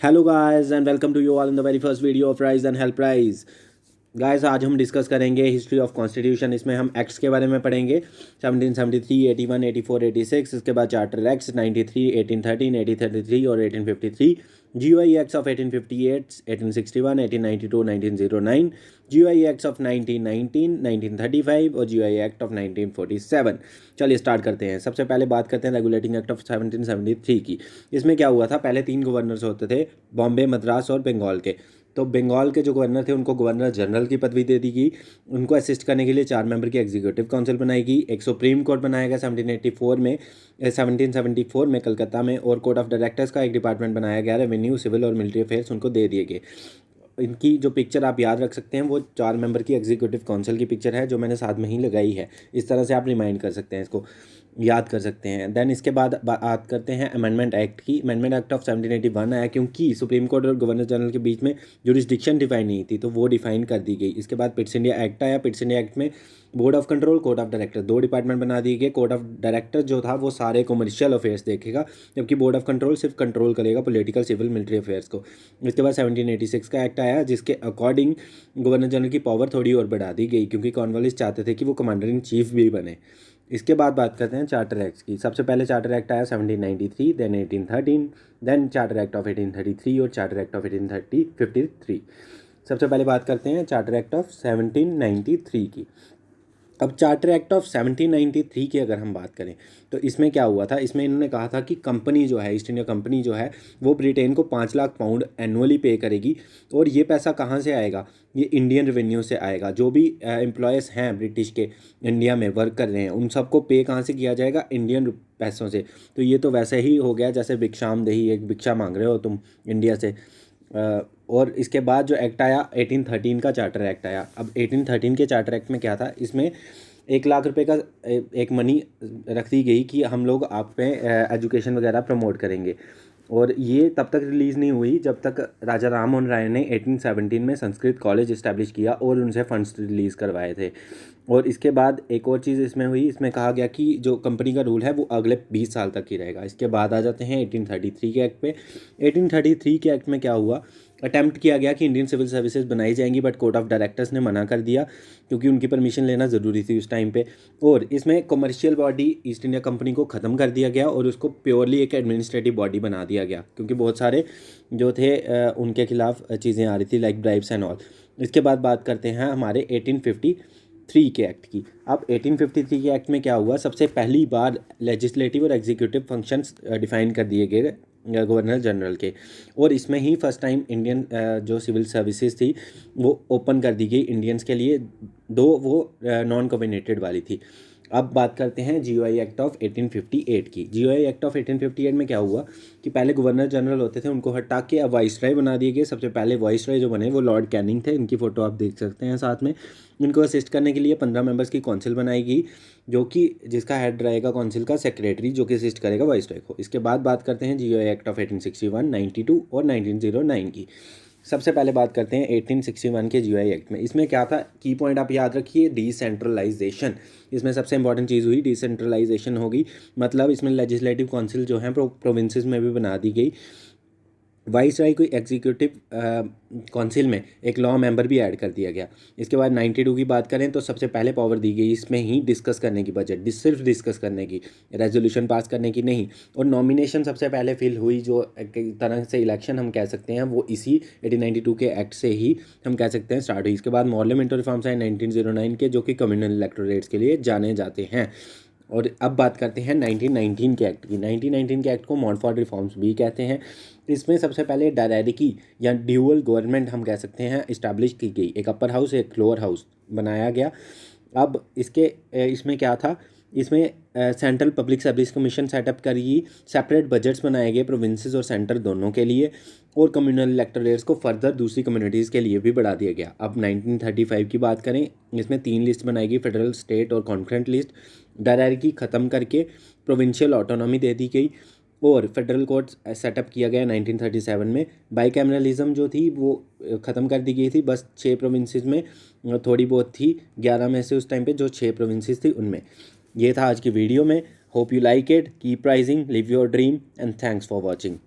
Hello guys and welcome to you all in the very first video of rise and help rise. Guys आज हम discuss करेंगे history of constitution. इसमें हम acts के बारे में पढ़ेंगे 1773, 81, 84, 86। इसके बाद चार्टर एक्ट्स 93, 1813, 1833 और 1853। GOI acts of 1858, 1861, 1892, 1909। GOI acts of 1919, 1935 और GOI एक्ट ऑफ 1947। चलिए स्टार्ट करते हैं। सबसे पहले बात करते हैं रेगुलेटिंग एक्ट ऑफ 1773 की। इसमें क्या हुआ था, पहले 3 गवर्नर्स होते थे, बॉम्बे, मद्रास और बंगाल के। तो बंगाल के जो गवर्नर थे उनको गवर्नर जनरल की पदवी दे दी गई। उनको असिस्ट करने के लिए 4 मेंबर की एग्जीक्यूटिव काउंसिल बनाई गई। एक सुप्रीम कोर्ट बनाया गया 1774 में कलकत्ता में, और कोर्ट ऑफ डायरेक्टर्स का एक डिपार्टमेंट बनाया गया। रेवेन्यू, सिविल और मिलिट्री अफेयर्स उनको दे दिए गए। इनकी जो पिक्चर आप याद रख सकते हैं वो 4 मेंबर की एग्जीक्यूटिव काउंसिल की पिक्चर है, जो मैंने साथ में ही लगाई है। इस तरह से आप रिमाइंड कर सकते हैं, इसको याद कर सकते हैं। देन इसके बाद बात करते हैं अमेंडमेंट एक्ट की। अमेंडमेंट एक्ट ऑफ 1781 आया क्योंकि सुप्रीम कोर्ट और गवर्नर जनरल के बीच में जुरिस्डिक्शन डिफाइन नहीं थी, तो वो डिफाइन कर दी गई। इसके बाद पिट्स इंडिया एक्ट आया। पिट्स इंडिया एक्ट में board of control, court of director 2 department बना दिए गए। कोर्ट ऑफ डायरेक्टर जो था वो सारे कमर्शियल अफेयर्स देखेगा, जबकि बोर्ड ऑफ कंट्रोल सिर्फ कंट्रोल करेगा पॉलिटिकल, सिविल, मिलिट्री अफेयर्स को। इसके बाद 1786 का एक्ट आया, जिसके अकॉर्डिंग गवर्नर जनरल की पावर थोड़ी और बढ़ा दी गई, क्योंकि कॉर्नवालिस चाहते थे कि वो कमांडर इन चीफ भी बने। इसके बाद बात करते हैं चार्टर एक्ट की। सबसे पहले चार्टर एक्ट आया 1793, then 1813, then charter act of 1833 और चार्टर एक्ट ऑफ 1853। सबसे पहले बात करते हैं चार्टर एक्ट ऑफ 1793 की। अब चार्टर एक्ट ऑफ 1793 की अगर हम बात करें तो इसमें क्या हुआ था, इसमें इन्होंने कहा था कि कंपनी जो है, ईस्ट इंडिया कंपनी जो है, वो ब्रिटेन को 5 लाख पाउंड एनुअली पे करेगी। और ये पैसा कहाँ से आएगा, ये इंडियन रेवेन्यू से आएगा। जो भी एम्प्लॉयज़ हैं ब्रिटिश के इंडिया में वर्क कर रहे हैं, उन सबको पे कहाँ से किया जाएगा, इंडियन पैसों से। तो ये तो वैसे ही हो गया जैसे भिक्षाम देही, एक भिक्षा मांग रहे हो तुम इंडिया से। और इसके बाद जो एक्ट आया 1813 का चार्टर एक्ट आया। अब 1813 के चार्टर एक्ट में क्या था, इसमें 1 लाख रुपए का एक मनी रख दी गई कि हम लोग आप पे एजुकेशन वगैरह प्रमोट करेंगे। और ये तब तक रिलीज़ नहीं हुई जब तक राजा राम मोहन राय ने 1817 में संस्कृत कॉलेज इस्टेब्लिश किया और उनसे फंड्स रिलीज़ करवाए थे। और इसके बाद एक और चीज़ इसमें हुई, इसमें कहा गया कि जो कंपनी का रूल है वो अगले 20 साल तक ही रहेगा। इसके बाद आ जाते हैं 1833 के एक्ट पे। 1833 के एक्ट में क्या हुआ, अटैम्प्ट किया गया कि इंडियन सिविल सर्विसेज बनाई जाएंगी, बट कोर्ट ऑफ डायरेक्टर्स ने मना कर दिया क्योंकि उनकी परमिशन लेना ज़रूरी थी उस टाइम पे। और इसमें commercial body east India company को ख़त्म कर दिया गया और उसको प्योरली एक एडमिनिस्ट्रेटिव बॉडी बना दिया गया, क्योंकि बहुत सारे जो थे उनके खिलाफ चीज़ें आ रही थी, लाइक ब्राइब्स एंड ऑल। इसके बाद बात करते हैं हमारे 1853 के एक्ट की। अब 1853 के एक्ट में क्या हुआ, सबसे पहली बार लेजिस्लेटिव और एग्जीक्यूटिव फंक्शंस डिफाइन कर दिए गए गवर्नर जनरल के। और इसमें ही फर्स्ट टाइम इंडियन जो सिविल सर्विसेज थी वो ओपन कर दी गई इंडियंस के लिए, दो वो नॉन कम्युनिटेड वाली थी। अब बात करते हैं GOI एक्ट ऑफ 1858 की। GOI एक्ट ऑफ 1858 में क्या हुआ कि पहले गवर्नर जनरल होते थे, उनको हटा के अब वाइसरॉय बना दिए गए। सबसे पहले वाइसरॉय जो बने वो लॉर्ड कैनिंग थे, इनकी फ़ोटो आप देख सकते हैं साथ में। इनको असिस्ट करने के लिए 15 मेंबर्स की काउंसिल बनाई गई, जो कि जिसका हेड रहेगा काउंसिल का सेक्रेटरी, जो कि असिस्ट करेगा वाइसरॉय को। इसके बाद बात करते हैं GOI एक्ट ऑफ 1861, 92 और 1909 की। सबसे पहले बात करते हैं 1861 के GOI एक्ट में। इसमें क्या था, की पॉइंट आप याद रखिए, डिसेंट्रलाइजेशन। इसमें सबसे इंपॉर्टेंट चीज़ हुई डिसेंट्रलाइजेशन होगी, मतलब इसमें लेजिस्लेटिव काउंसिल जो है प्रोविंसेस में भी बना दी गई। वाइसराय को एग्जीक्यूटिव काउंसिल में एक लॉ मेंबर भी ऐड कर दिया गया। इसके बाद 92 की बात करें तो सबसे पहले पावर दी गई इसमें ही डिस्कस करने की, बजट सिर्फ डिस्कस करने की, रेजोल्यूशन पास करने की नहीं। और नॉमिनेशन सबसे पहले फिल हुई, जो एक तरह से इलेक्शन हम कह सकते हैं, वो इसी 1892 के एक्ट से ही हम कह सकते हैं स्टार्ट हुई। इसके बाद पार्लियामेंट्री रिफॉर्म्स आए 1909 के, जो कि कम्युनल इलेक्टोरेट्स के लिए जाने जाते हैं। और अब बात करते हैं 1919 के एक्ट की। 1919 के एक्ट को मॉन्टफोर्ट रिफॉर्म्स भी कहते हैं। इसमें सबसे पहले डायरेक्टरी या ड्यूअल गवर्नमेंट हम कह सकते हैं इस्टेब्लिश की गई, एक अपर हाउस एक लोअर हाउस बनाया गया। अब इसमें क्या था, इसमें central public service commission setup करी, सेपरेट बजट्स बनाए गए प्रोविंसेस और सेंटर दोनों के लिए, और कम्युनल इलेक्टोरेट्स को फर्दर दूसरी कम्युनिटीज़ के लिए भी बढ़ा दिया गया। अब 1935 की बात करें, इसमें 3 लिस्ट बनाई गई, फेडरल, स्टेट और कॉन्फ्रेंट लिस्ट। डायरेक्टरी ख़त्म करके प्रोविंशियल ऑटोनॉमी दे दी गई, और फेडरल कोर्ट सेटअप किया गया 1937 में। बाईकैमरलिज्म जो थी वो ख़त्म कर दी गई थी, बस 6 प्रोविंसेस में थोड़ी बहुत थी, 11 में से उस टाइम पे जो 6 प्रोविंसेस थी उनमें। ये था आज की वीडियो में। Hope you like it, keep rising, live your dream and thanks for watching.